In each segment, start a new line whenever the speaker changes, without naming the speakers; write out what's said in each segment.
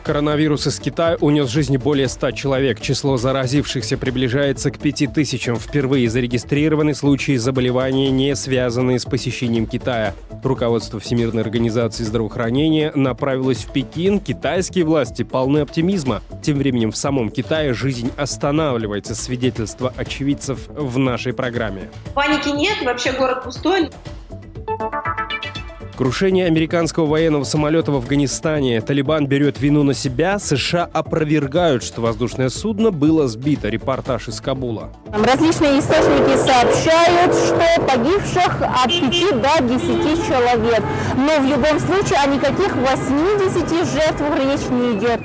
Коронавирус из Китая унес жизни более 100 человек. Число заразившихся приближается к 5000. Впервые зарегистрированы случаи заболевания, не связанные с посещением Китая. Руководство Всемирной организации здравоохранения направилось в Пекин. Китайские власти полны оптимизма. Тем временем в самом Китае жизнь останавливается. Свидетельство очевидцев в нашей программе.
Паники нет, вообще город пустой.
Крушение американского военного самолета в Афганистане. Талибан берет вину на себя. США опровергают, что воздушное судно было сбито. Репортаж из Кабула.
Различные источники сообщают, что погибших от 5 до 10 человек. Но в любом случае о никаких 80 жертвах речь не идет.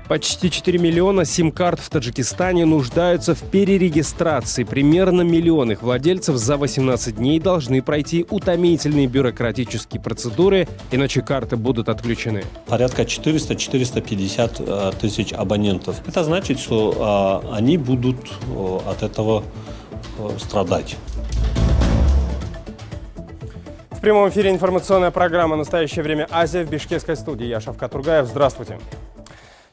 Почти 4 миллиона сим-карт в Таджикистане нуждаются в перерегистрации. Примерно миллион их владельцев за 18 дней должны пройти утомительные бюрократические процедуры, иначе карты будут отключены.
Порядка 400-450 тысяч абонентов. Это значит, что они будут от этого страдать.
В прямом эфире информационная программа «Настоящее время. Азия» в бишкекской студии. Я Шавкат Тургаев. Здравствуйте.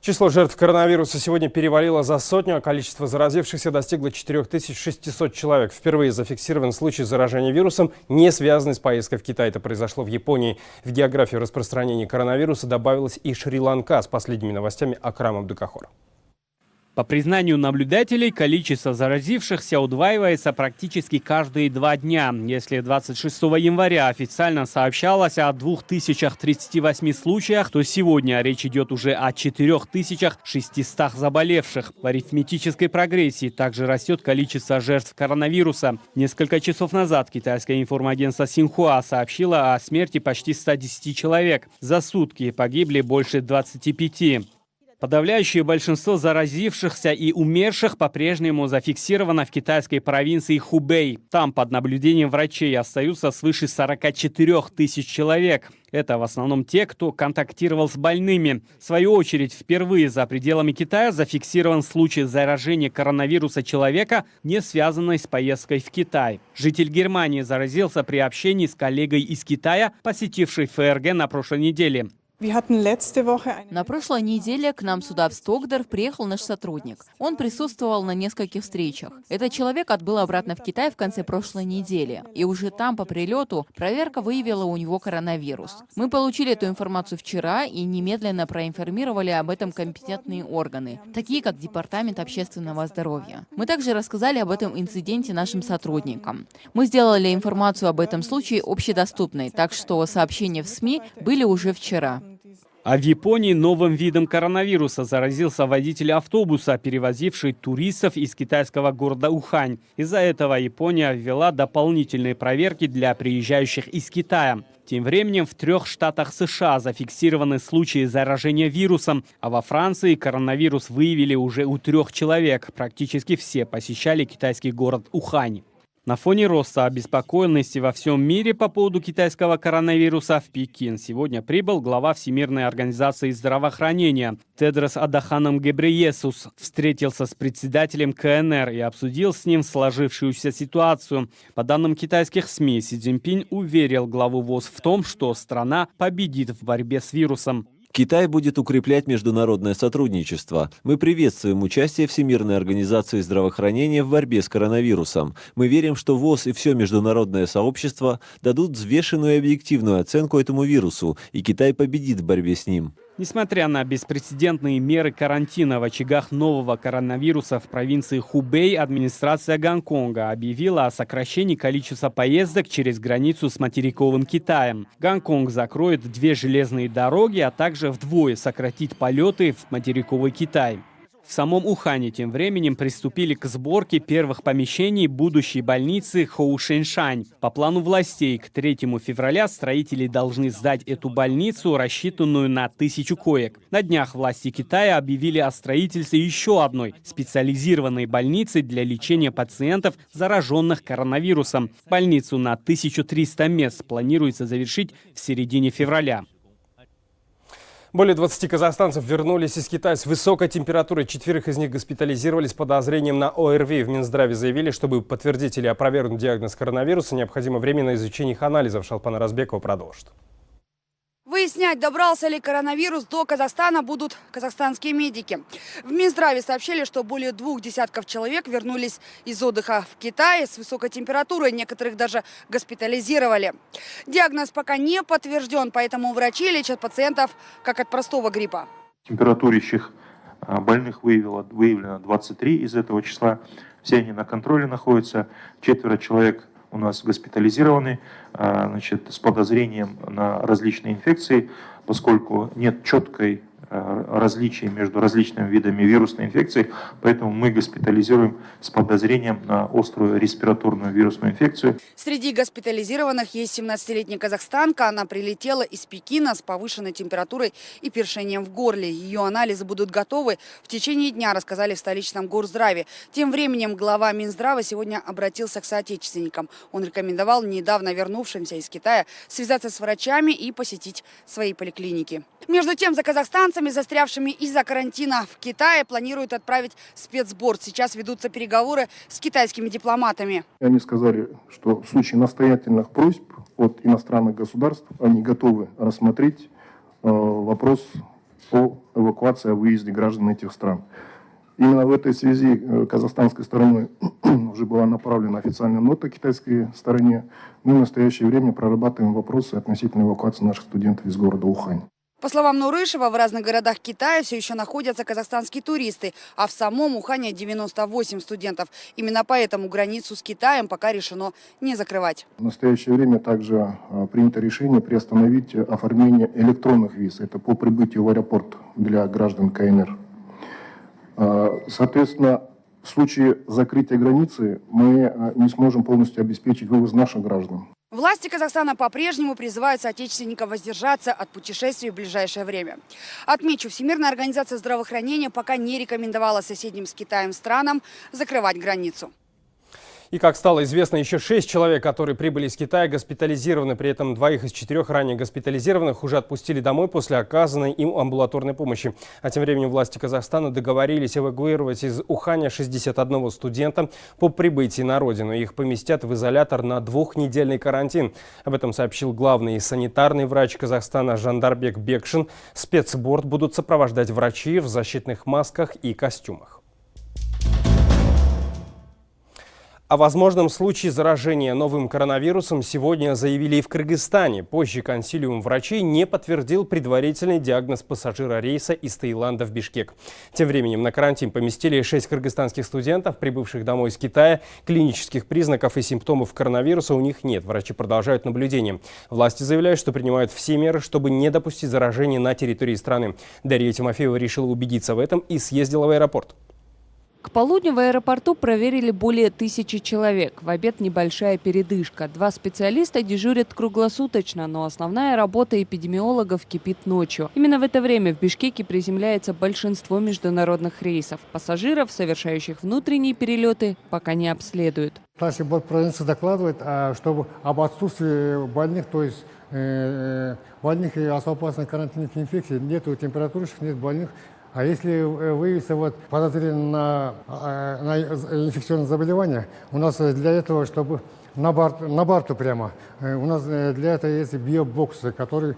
Число жертв коронавируса сегодня перевалило за 100, а количество заразившихся достигло 4600 человек. Впервые зафиксирован случай заражения вирусом, не связанный с поездкой в Китай. Это произошло в Японии. В географию распространения коронавируса добавилась и Шри-Ланка. С последними новостями Акрам Абдукахор.
По признанию наблюдателей, количество заразившихся удваивается практически каждые 2 дня. Если 26 января официально сообщалось о 2038 случаях, то сегодня речь идет уже о 4600 заболевших. В арифметической прогрессии также растет количество жертв коронавируса. Несколько часов назад китайское информагентство Синьхуа сообщило о смерти почти 110 человек. За сутки погибли больше 25. Подавляющее большинство заразившихся и умерших по-прежнему зафиксировано в китайской провинции Хубэй. Там под наблюдением врачей остаются свыше 44 тысяч человек. Это в основном те, кто контактировал с больными. В свою очередь, впервые за пределами Китая зафиксирован случай заражения коронавируса человека, не связанный с поездкой в Китай. Житель Германии заразился при общении с коллегой из Китая, посетившей ФРГ на прошлой неделе.
На прошлой неделе к нам сюда, в Стокдорф, приехал наш сотрудник. Он присутствовал на нескольких встречах. Этот человек отбыл обратно в Китай в конце прошлой недели. И уже там, по прилету, проверка выявила у него коронавирус. Мы получили эту информацию вчера и немедленно проинформировали об этом компетентные органы, такие как Департамент общественного здоровья. Мы также рассказали об этом инциденте нашим сотрудникам. Мы сделали информацию об этом случае общедоступной, так что сообщения в СМИ были уже вчера.
А в Японии новым видом коронавируса заразился водитель автобуса, перевозивший туристов из китайского города Ухань. Из-за этого Япония ввела дополнительные проверки для приезжающих из Китая. Тем временем в 3 штатах США зафиксированы случаи заражения вирусом, а во Франции коронавирус выявили уже у 3 человек. Практически все посещали китайский город Ухань. На фоне роста обеспокоенности во всем мире по поводу китайского коронавируса в Пекин сегодня прибыл глава Всемирной организации здравоохранения Тедрос Адханом Гебрейесус. Встретился с председателем КНР и обсудил с ним сложившуюся ситуацию. По данным китайских СМИ, Си Цзиньпин уверил главу ВОЗ в том, что страна победит в борьбе с вирусом.
Китай будет укреплять международное сотрудничество. Мы приветствуем участие Всемирной организации здравоохранения в борьбе с коронавирусом. Мы верим, что ВОЗ и все международное сообщество дадут взвешенную и объективную оценку этому вирусу, и Китай победит в борьбе с ним.
Несмотря на беспрецедентные меры карантина в очагах нового коронавируса в провинции Хубэй, администрация Гонконга объявила о сокращении количества поездок через границу с материковым Китаем. Гонконг закроет 2 железные дороги, а также вдвое сократит полеты в материковый Китай. В самом Ухане тем временем приступили к сборке первых помещений будущей больницы Хоушэньшань. По плану властей, к 3 февраля строители должны сдать эту больницу, рассчитанную на 1000 коек. На днях власти Китая объявили о строительстве еще одной специализированной больницы для лечения пациентов, зараженных коронавирусом. Больницу на 1300 мест планируется завершить в середине февраля.
Более 20 казахстанцев вернулись из Китая с высокой температурой. 4 из них госпитализировались с подозрением на ОРВИ. В Минздраве заявили, чтобы подтвердить или опровергнуть диагноз коронавируса, необходимо время на изучение их анализов. Шалпан Разбекова продолжит.
В Выяснять, добрался ли коронавирус до Казахстана, будут казахстанские медики. В Минздраве сообщили, что более 2 десятков человек вернулись из отдыха в Китае с высокой температурой. Некоторых даже госпитализировали. Диагноз пока не подтвержден, поэтому врачи лечат пациентов как от простого гриппа.
Температурящих больных выявлено 23 из этого числа. Все они на контроле находятся. 4 человек у нас госпитализированы, с подозрением на различные инфекции, поскольку нет четкой различий между различными видами вирусной инфекции, поэтому мы госпитализируем с подозрением на острую респираторную вирусную инфекцию.
Среди госпитализированных есть 17-летняя казахстанка. Она прилетела из Пекина с повышенной температурой и першением в горле. Ее анализы будут готовы в течение дня, рассказали в столичном Горздраве. Тем временем глава Минздрава сегодня обратился к соотечественникам. Он рекомендовал недавно вернувшимся из Китая связаться с врачами и посетить свои поликлиники. Между тем, за казахстанцами, застрявшими из-за карантина в Китае, планируют отправить спецборд. Сейчас ведутся переговоры с китайскими дипломатами.
Они сказали, что в случае настоятельных просьб от иностранных государств они готовы рассмотреть вопрос о эвакуации, о выезде граждан этих стран. Именно в этой связи казахстанской стороной уже была направлена официальная нота китайской стороне. Мы в настоящее время прорабатываем вопросы относительно эвакуации наших студентов из города Ухань.
По словам Нурышева, в разных городах Китая все еще находятся казахстанские туристы, а в самом Ухане 98 студентов. Именно поэтому границу с Китаем пока решено не закрывать.
В настоящее время также принято решение приостановить оформление электронных виз. Это по прибытию в аэропорт для граждан КНР. Соответственно, в случае закрытия границы мы не сможем полностью обеспечить вывоз наших граждан.
Власти Казахстана по-прежнему призывают соотечественников воздержаться от путешествий в ближайшее время. Отмечу, Всемирная организация здравоохранения пока не рекомендовала соседним с Китаем странам закрывать границу.
И, как стало известно, еще 6 человек, которые прибыли из Китая, госпитализированы. При этом 2 из 4 ранее госпитализированных уже отпустили домой после оказанной им амбулаторной помощи. А тем временем власти Казахстана договорились эвакуировать из Уханя 61 студента по прибытии на родину. Их поместят в изолятор на 2-недельный карантин. Об этом сообщил главный санитарный врач Казахстана Жандарбек Бекшин. Спецборд будут сопровождать врачи в защитных масках и костюмах. О возможном случае заражения новым коронавирусом сегодня заявили и в Кыргызстане. Позже консилиум врачей не подтвердил предварительный диагноз пассажира рейса из Таиланда в Бишкек. Тем временем на карантин поместили 6 кыргызстанских студентов, прибывших домой из Китая. Клинических признаков и симптомов коронавируса у них нет. Врачи продолжают наблюдение. Власти заявляют, что принимают все меры, чтобы не допустить заражения на территории страны. Дарья Тимофеева решила убедиться в этом и съездила в аэропорт.
К полудню в аэропорту проверили более 1000 человек. В обед небольшая передышка. 2 специалиста дежурят круглосуточно, но основная работа эпидемиологов кипит ночью. Именно в это время в Бишкеке приземляется большинство международных рейсов. Пассажиров, совершающих внутренние перелеты, пока не обследуют.
Старший бортпроводница докладывает, чтобы об отсутствии больных, то есть больных и особо опасных карантинных инфекций, нет температурщиков, нет больных. А если выявится подозрение на инфекционное заболевание, у нас для этого, чтобы на борту прямо, у нас для этого есть биобоксы, которые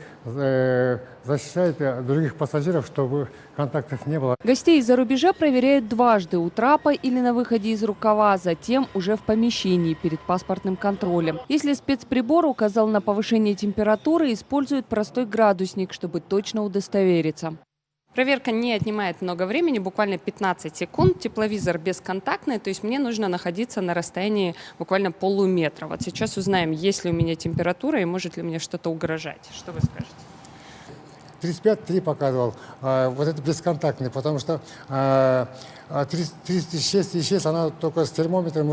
защищают других пассажиров, чтобы контактов не было.
Гостей из-за рубежа проверяют дважды: у трапа или на выходе из рукава, затем уже в помещении перед паспортным контролем. Если спецприбор указал на повышение температуры, используют простой градусник, чтобы точно удостовериться.
Проверка не отнимает много времени, буквально 15 секунд. Тепловизор бесконтактный, то есть мне нужно находиться на расстоянии буквально полуметра. Вот сейчас узнаем, есть ли у меня температура и может ли мне что-то угрожать. Что вы скажете?
35,3 показывал. Вот это бесконтактный, потому что 36,6 она только с термометром,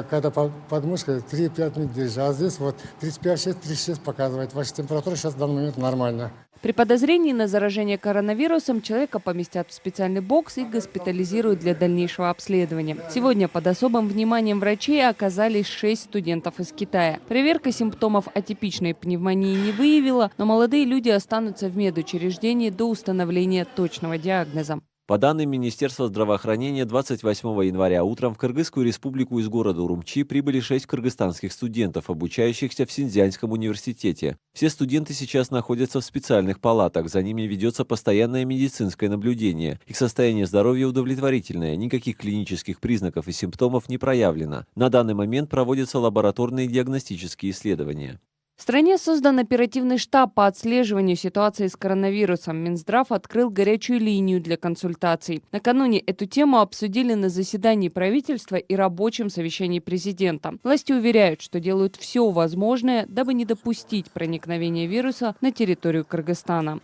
когда под мышкой 3-5 минут держит. А здесь вот 35,6, 36 показывает. Ваша температура сейчас в данный момент нормальная.
При подозрении на заражение коронавирусом человека поместят в специальный бокс и госпитализируют для дальнейшего обследования. Сегодня под особым вниманием врачей оказались 6 студентов из Китая. Проверка симптомов атипичной пневмонии не выявила, но молодые люди останутся в медучреждении до установления точного диагноза.
По данным Министерства здравоохранения, 28 января утром в Кыргызскую республику из города Урумчи прибыли 6 кыргызстанских студентов, обучающихся в Синьцзянском университете. Все студенты сейчас находятся в специальных палатах, за ними ведется постоянное медицинское наблюдение. Их состояние здоровья удовлетворительное, никаких клинических признаков и симптомов не проявлено. На данный момент проводятся лабораторные диагностические исследования.
В стране создан оперативный штаб по отслеживанию ситуации с коронавирусом. Минздрав открыл горячую линию для консультаций. Накануне эту тему обсудили на заседании правительства и рабочем совещании президента. Власти уверяют, что делают все возможное, дабы не допустить проникновения вируса на территорию Кыргызстана.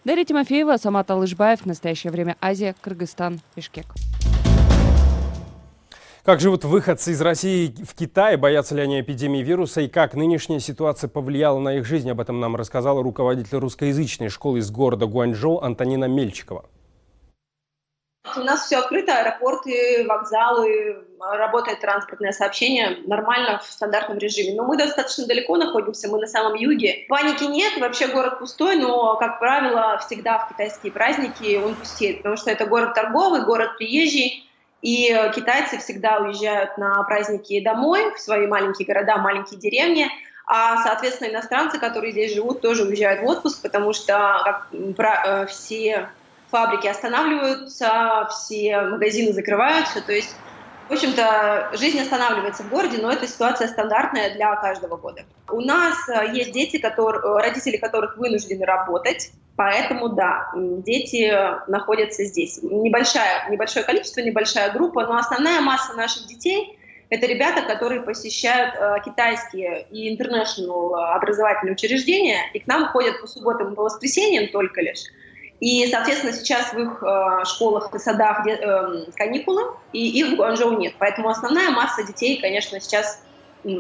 Дарья Тимофеева, Самат Алышбаев. В настоящее время Азия, Кыргызстан, Бишкек.
Как живут выходцы из России в Китае, боятся ли они эпидемии вируса и как нынешняя ситуация повлияла на их жизнь, об этом нам рассказала руководитель русскоязычной школы из города Гуанчжоу Антонина Мельчикова.
У нас все открыто, аэропорты, вокзалы, работает транспортное сообщение нормально в стандартном режиме. Но мы достаточно далеко находимся, мы на самом юге. Паники нет, вообще город пустой, но, как правило, всегда в китайские праздники он пустеет, потому что это город торговый, город приезжий. И китайцы всегда уезжают на праздники домой, в свои маленькие города, маленькие деревни. А, соответственно, иностранцы, которые здесь живут, тоже уезжают в отпуск, потому что все фабрики останавливаются, все магазины закрываются. То есть, в общем-то, жизнь останавливается в городе, но эта ситуация стандартная для каждого года. У нас есть дети, родители которых вынуждены работать. Поэтому, да, дети находятся здесь. Небольшое количество, небольшая группа, но основная масса наших детей – это ребята, которые посещают китайские и интернешнл образовательные учреждения, и к нам ходят по субботам и по воскресеньям только лишь. И, соответственно, сейчас в их школах и садах каникулы, и их в Гуанчжоу нет. Поэтому основная масса детей, конечно, сейчас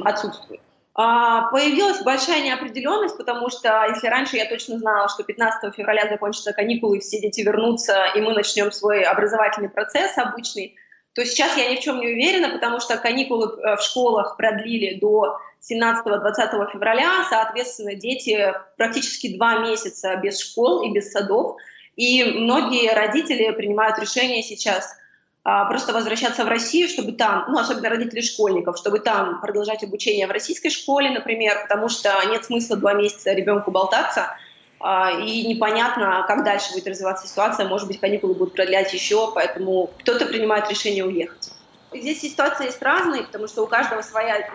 отсутствует. Появилась большая неопределенность, потому что если раньше я точно знала, что 15 февраля закончатся каникулы, все дети вернутся, и мы начнем свой образовательный процесс обычный, то сейчас я ни в чем не уверена, потому что каникулы в школах продлили до 17-20 февраля, соответственно, дети практически 2 месяца без школ и без садов, и многие родители принимают решение сейчас просто возвращаться в Россию, чтобы там, особенно родители школьников, чтобы там продолжать обучение в российской школе, например, потому что нет смысла 2 месяца ребенку болтаться, и непонятно, как дальше будет развиваться ситуация, может быть, каникулы будут продлять еще, поэтому кто-то принимает решение уехать. Здесь ситуация есть разная, потому что у каждого своя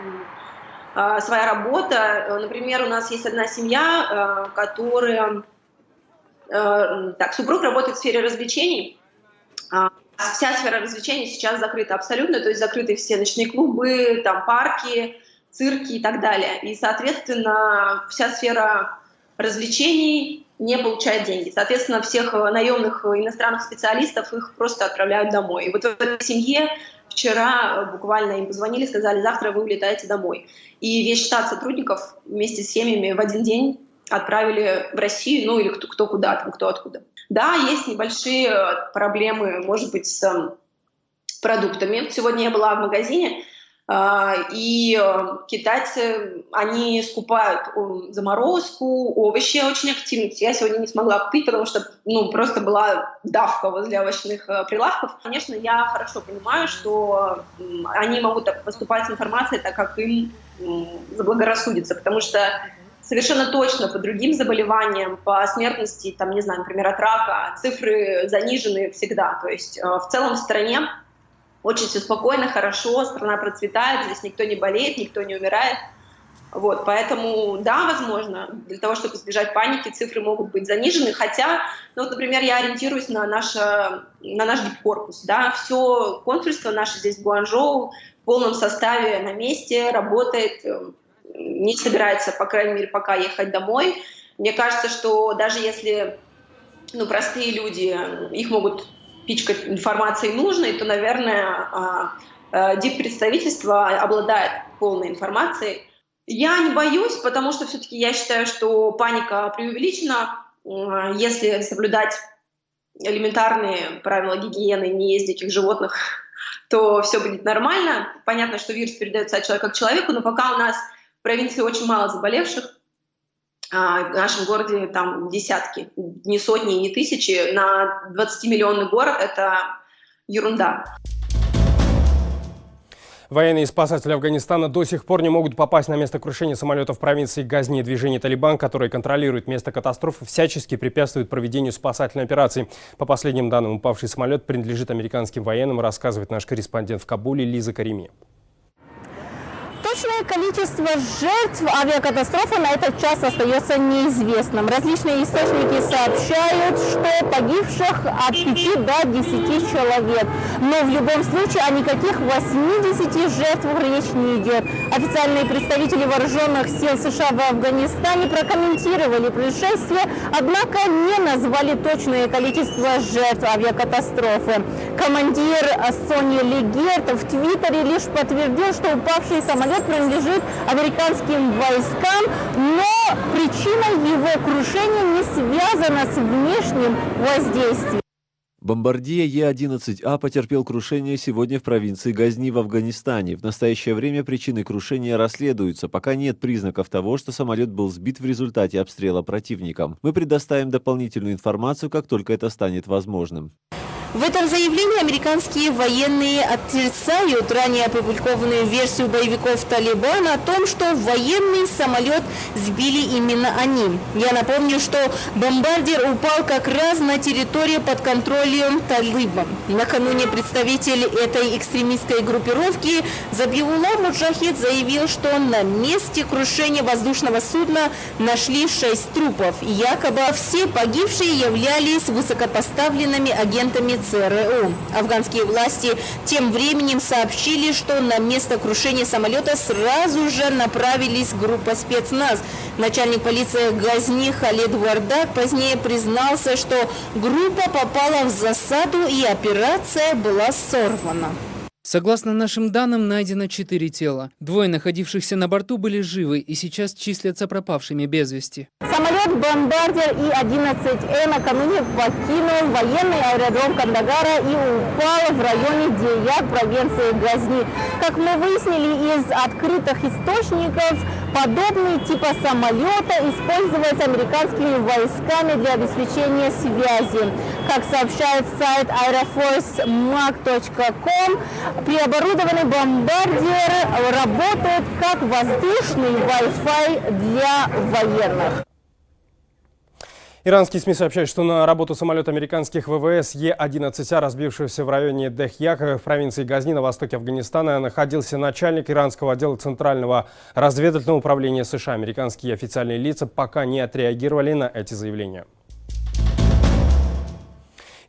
работа. Например, у нас есть одна семья, которая... супруг работает в сфере развлечений. Вся сфера развлечений сейчас закрыта абсолютно, то есть закрыты все ночные клубы, там парки, цирки и так далее. И, соответственно, вся сфера развлечений не получает деньги. Соответственно, всех наемных иностранных специалистов их просто отправляют домой. И вот в этой семье вчера буквально им позвонили, сказали, завтра вы улетаете домой. И весь штат сотрудников вместе с семьями в один день отправили в Россию, или кто куда, кто откуда. Да, есть небольшие проблемы, может быть, с продуктами. Сегодня я была в магазине, и китайцы, они скупают заморозку, овощи очень активно. Я сегодня не смогла купить, потому что просто была давка возле овощных прилавков. Конечно, я хорошо понимаю, что они могут поступать с информацией так, как им заблагорассудится, потому что совершенно точно по другим заболеваниям, по смертности, например, от рака, цифры занижены всегда. То есть в целом в стране очень все спокойно, хорошо, страна процветает, здесь никто не болеет, никто не умирает. Поэтому, да, возможно, для того, чтобы избежать паники, цифры могут быть занижены. Хотя, например, я ориентируюсь на наш дипкорпус. Да, все консульство наше здесь в Гуанчжоу в полном составе на месте, работает, не собирается, по крайней мере, пока ехать домой. Мне кажется, что даже если простые люди, их могут пичкать информацией нужной, то, наверное, диппредставительство обладает полной информацией. Я не боюсь, потому что все-таки я считаю, что паника преувеличена. Если соблюдать элементарные правила гигиены, не есть диких животных, то все будет нормально. Понятно, что вирус передается от человека к человеку, но пока у нас в провинции очень мало заболевших, В нашем городе там десятки, не сотни, не тысячи. На 20-миллионный город это ерунда.
Военные спасатели Афганистана до сих пор не могут попасть на место крушения самолета в провинции Газни. Движение «Талибан», которое контролирует место катастрофы, всячески препятствует проведению спасательной операции. По последним данным, упавший самолет принадлежит американским военным, рассказывает наш корреспондент в Кабуле Лиза Карими.
Точное количество жертв авиакатастрофы на этот час остается неизвестным. Различные источники сообщают, что погибших от 5 до 10 человек. Но в любом случае о никаких 80 жертвах речь не идет. Официальные представители вооруженных сил США в Афганистане прокомментировали происшествие, однако не назвали точное количество жертв авиакатастрофы. Командир Сони Легерт в Твиттере лишь подтвердил, что упавший самолет принадлежит американским войскам, но причина его крушения не связана с внешним воздействием.
Бомбардир Е-11А потерпел крушение сегодня в провинции Газни в Афганистане. В настоящее время причины крушения расследуются, пока нет признаков того, что самолет был сбит в результате обстрела противником. Мы предоставим дополнительную информацию, как только это станет возможным.
В этом заявлении американские военные отрицают ранее опубликованную версию боевиков Талибана о том, что военный самолет сбили именно они. Я напомню, что бомбардир упал как раз на территории под контролем Талибан. Накануне представитель этой экстремистской группировки Забихуллах Муджахид заявил, что на месте крушения воздушного судна нашли 6 трупов. Якобы все погибшие являлись высокопоставленными агентами ЦРУ. Афганские власти тем временем сообщили, что на место крушения самолета сразу же направились группа спецназ. Начальник полиции Газни Халид Вардак позднее признался, что группа попала в засаду и операция была сорвана.
Согласно нашим данным, найдено 4 тела. 2 находившихся на борту были живы и сейчас числятся пропавшими без вести.
Самолет-бомбардир И-11Э накануне покинул военный аэродром Кандагара и упал в районе Дияр провинции Газни. Как мы выяснили из открытых источников, подобный типа самолета используется американскими войсками для обеспечения связи. Как сообщает сайт aeroforcemag.com, преоборудованный бомбардир работает как воздушный Wi-Fi для военных.
Иранские СМИ сообщают, что на работу самолета американских ВВС Е-11А, разбившегося в районе Дехьяк в провинции Газни на востоке Афганистана, находился начальник иранского отдела Центрального разведывательного управления США. Американские официальные лица пока не отреагировали на эти заявления.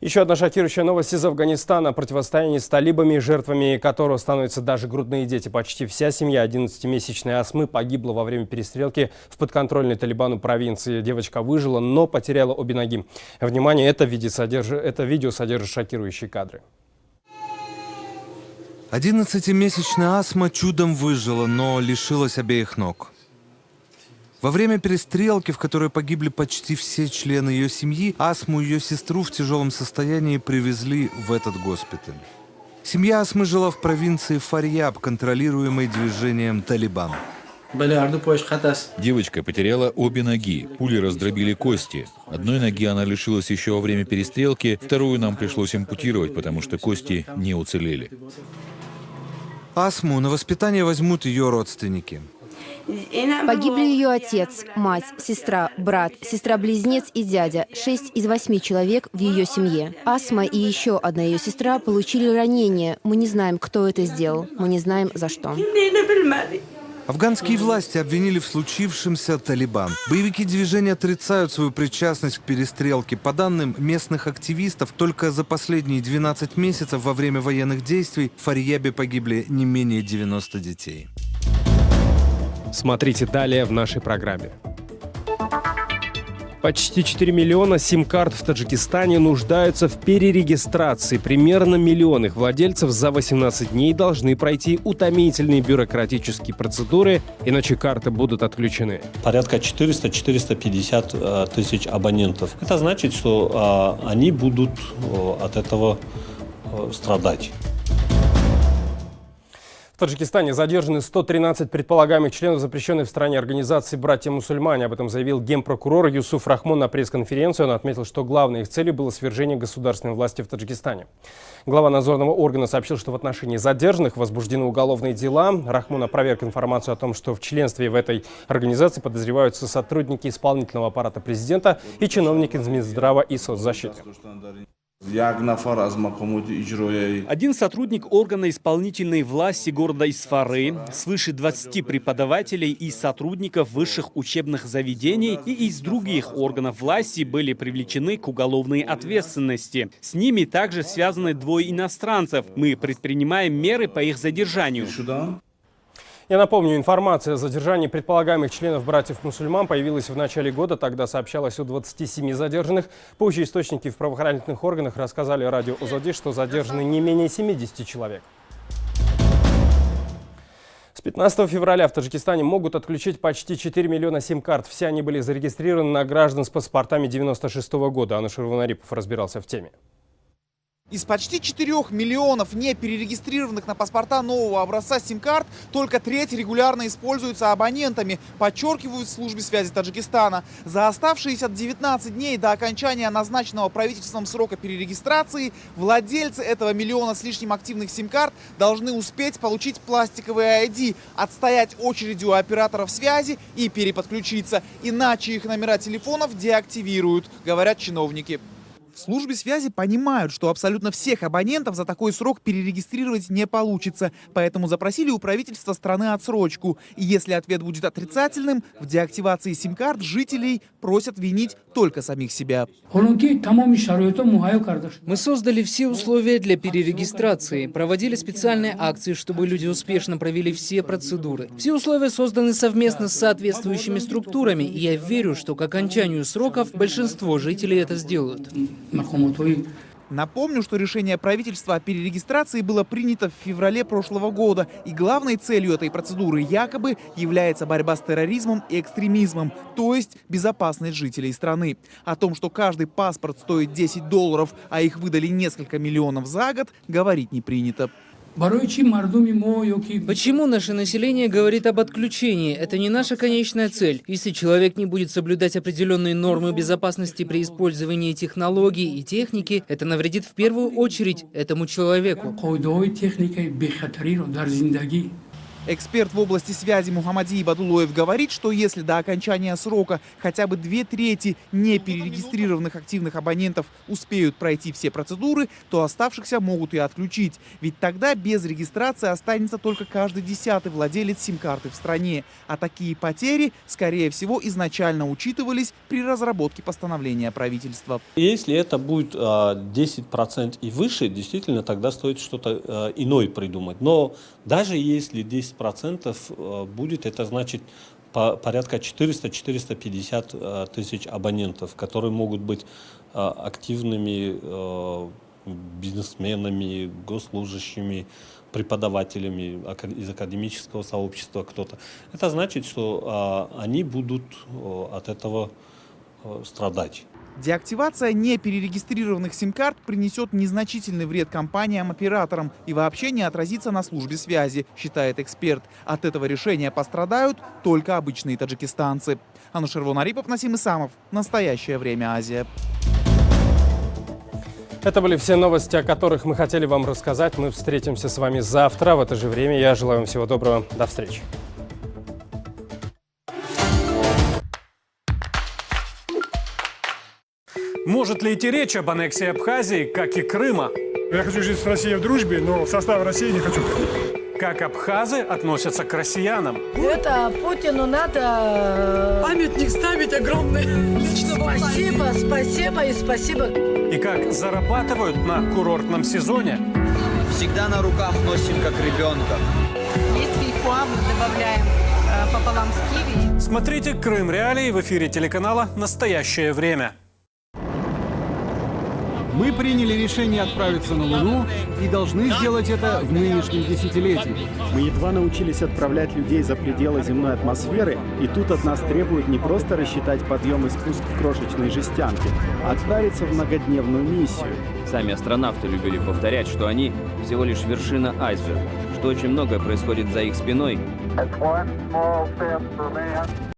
Еще одна шокирующая новость из Афганистана. Противостояние с талибами, жертвами которого становятся даже грудные дети. Почти вся семья 11-месячной Асмы погибла во время перестрелки в подконтрольной Талибану провинции. Девочка выжила, но потеряла обе ноги. Внимание, это видео содержит шокирующие кадры.
11-месячная Асма чудом выжила, но лишилась обеих ног. Во время перестрелки, в которой погибли почти все члены ее семьи, Асму и ее сестру в тяжелом состоянии привезли в этот госпиталь. Семья Асмы жила в провинции Фарьяб, контролируемой движением Талибан.
Девочка потеряла обе ноги, пули раздробили кости. Одной ноги она лишилась еще во время перестрелки, вторую нам пришлось ампутировать, потому что кости не уцелели.
Асму на воспитание возьмут ее родственники.
Погибли ее отец, мать, сестра, брат, сестра-близнец и дядя. 6 из 8 человек в ее семье. Асма и еще одна ее сестра получили ранения. Мы не знаем, кто это сделал. Мы не знаем, за что.
Афганские власти обвинили в случившемся Талибан. Боевики движения отрицают свою причастность к перестрелке. По данным местных активистов, только за последние 12 месяцев во время военных действий в Фарьябе погибли не менее 90 детей.
Смотрите далее в нашей программе. Почти 4 миллиона сим-карт в Таджикистане нуждаются в перерегистрации. Примерно миллион их владельцев за 18 дней должны пройти утомительные бюрократические процедуры, иначе карты будут отключены.
Порядка 400-450 тысяч абонентов. Это значит, что они будут от этого страдать.
В Таджикистане задержаны 113 предполагаемых членов запрещенной в стране организации «Братья-мусульмане». Об этом заявил генпрокурор Юсуф Рахмон на пресс-конференции. Он отметил, что главной их целью было свержение государственной власти в Таджикистане. Глава надзорного органа сообщил, что в отношении задержанных возбуждены уголовные дела. Рахмон опроверг информацию о том, что в членстве в этой организации подозреваются сотрудники исполнительного аппарата президента и чиновники из Минздрава и соцзащиты.
Один сотрудник органа исполнительной власти города Исфары, свыше 20 преподавателей и сотрудников высших учебных заведений и из других органов власти были привлечены к уголовной ответственности. С ними также связаны двое иностранцев. Мы предпринимаем меры по их задержанию.
Я напомню, информация о задержании предполагаемых членов братьев-мусульман появилась в начале года. Тогда сообщалось о 27 задержанных. Позже источники в правоохранительных органах рассказали радио Озоди, что задержаны не менее 70 человек. С 15 февраля в Таджикистане могут отключить почти 4 миллиона сим-карт. Все они были зарегистрированы на граждан с паспортами 96 года. Ануш Рыванарипов разбирался в теме.
Из почти 4 миллионов не перерегистрированных на паспорта нового образца сим-карт только треть регулярно используются абонентами, подчеркивают в службе связи Таджикистана. За оставшиеся 19 дней до окончания назначенного правительством срока перерегистрации владельцы этого миллиона с лишним активных сим-карт должны успеть получить пластиковые ID, отстоять очереди у операторов связи и переподключиться. Иначе их номера телефонов деактивируют, говорят чиновники. В службе связи понимают, что абсолютно всех абонентов за такой срок перерегистрировать не получится, поэтому запросили у правительства страны отсрочку. И если ответ будет отрицательным, в деактивации сим-карт жителей просят винить только самих себя.
Мы создали все условия для перерегистрации, проводили специальные акции, чтобы люди успешно провели все процедуры. Все условия созданы совместно с соответствующими структурами, и я верю, что к окончанию сроков большинство жителей это сделают.
Напомню, что решение правительства о перерегистрации было принято в феврале прошлого года, и главной целью этой процедуры якобы является борьба с терроризмом и экстремизмом, то есть безопасность жителей страны. О том, что каждый паспорт стоит $10, а их выдали несколько миллионов за год, говорить не принято.
Почему наше население говорит об отключении? Это не наша конечная цель. Если человек не будет соблюдать определенные нормы безопасности при использовании технологий и техники, это навредит в первую очередь этому человеку.
Эксперт в области связи Мухаммадий Бадулоев говорит, что если до окончания срока хотя бы 2/3 не перерегистрированных активных абонентов успеют пройти все процедуры, то оставшихся могут и отключить. Ведь тогда без регистрации останется только каждый 10-й владелец сим-карты в стране. А такие потери, скорее всего, изначально учитывались при разработке постановления правительства.
Если это будет 10% и выше, действительно тогда стоит что-то иное придумать. Но даже если 10% будет, это значит порядка 400-450 тысяч абонентов, которые могут быть активными бизнесменами, госслужащими, преподавателями из академического сообщества кто-то. Это значит, что они будут от этого страдать.
Деактивация неперерегистрированных сим-карт принесет незначительный вред компаниям-операторам и вообще не отразится на службе связи, считает эксперт. От этого решения пострадают только обычные таджикистанцы. Ануш Рыванарипов, Насим Исамов. Настоящее время Азия.
Это были все новости, о которых мы хотели вам рассказать. Мы встретимся с вами завтра в это же время. Я желаю вам всего доброго. До встречи.
Может ли идти речь об аннексии Абхазии, как и Крыма?
Я хочу жить с Россией в дружбе, но в состав России не хочу.
Как абхазы относятся к россиянам?
Это Путину надо памятник ставить огромный. Спасибо, спасибо и спасибо.
И как зарабатывают на курортном сезоне?
Всегда на руках носим, как ребенка.
Есть фейхоа, мы добавляем пополам с киви.
Смотрите «Крым Реалии» в эфире телеканала «Настоящее время».
Мы приняли решение отправиться на Луну и должны сделать это в нынешнем десятилетии.
Мы едва научились отправлять людей за пределы земной атмосферы, и тут от нас требуют не просто рассчитать подъем и спуск в крошечной жестянке, а отправиться в многодневную миссию.
Сами астронавты любили повторять, что они всего лишь вершина айсберга, что
что очень многое происходит за их спиной.